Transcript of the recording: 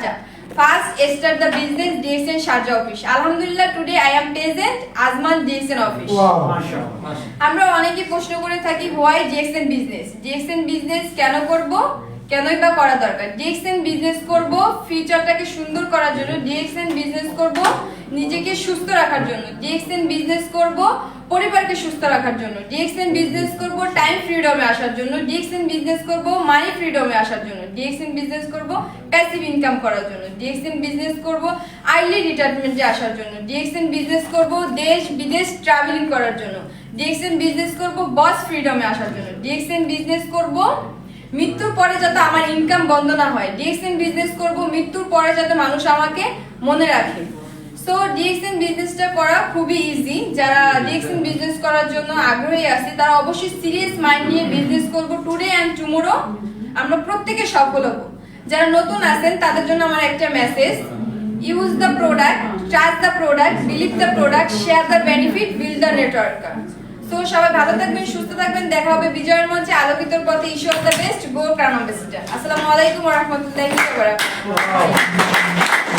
Sharjah. First, start the business DXN Sharjah office. Alhamdulillah, today I am present Azman DXN office. Wow. আমরা অনেকে প্রশ্ন করে থাকি why DXN business. DXN business কেন করব, কেনই বা করা দরকার? ডিএক্সএন বিজনেস করব ফিউচারটাকে সুন্দর করার জন্য, ডিএক্সএন বিজনেস করব নিজেকে সুস্থ রাখার জন্য, ডিএক্সএন বিজনেস করব পরিবারকে সুস্থ রাখার জন্য, ডিএক্সএন বিজনেস করব টাইম ফ্রিডমে আসার জন্য, ডিএক্সএন বিজনেস করব মানি ফ্রিডমে আসার জন্য, ডিএক্সএন বিজনেস করব প্যাসিভ ইনকাম করার জন্য, ডিএক্সএন বিজনেস করব আর্লি রিটায়ারমেন্টে আসার জন্য, ডিএক্সএন বিজনেস করব দেশ বিদেশ ট্রাভেলিং করার জন্য, ডিএক্সএন বিজনেস করব বস ফ্রিডমে আসার জন্য, ডিএক্সএন বিজনেস করব মৃত্যুর পরে যাতে আমার ইনকাম বন্ধ না হয়, ডিএক্সএন বিজনেস করব মৃত্যুর পরে যাতে মানুষ আমাকে মনে রাখে। সো ডিএক্সএন বিজনেসটা করা খুবই ইজি। যারা ডিএক্সএন বিজনেস করার জন্য আগ্রহী আছে তারা অবশ্যই সিরিয়াস মাইন্ড নিয়ে বিজনেস করব। টুডে অ্যান্ড টুমোরো আমরা প্রত্যেকে সফল হব। যারা নতুন আছেন তাদের জন্য আমার একটা message, use the product, trust the product, believe the product, share the benefit, build the network. So সবাই ভালো থাকবেন, সুস্থ থাকবেন, দেখা হবে বিজয়ের মঞ্চে, আলোকিতর পথে। Issue of the best, go crown ambassador. আসসালামু আলাইকুম ওয়া রাহমাতুল্লাহি ওয়া বারাকাতুহু।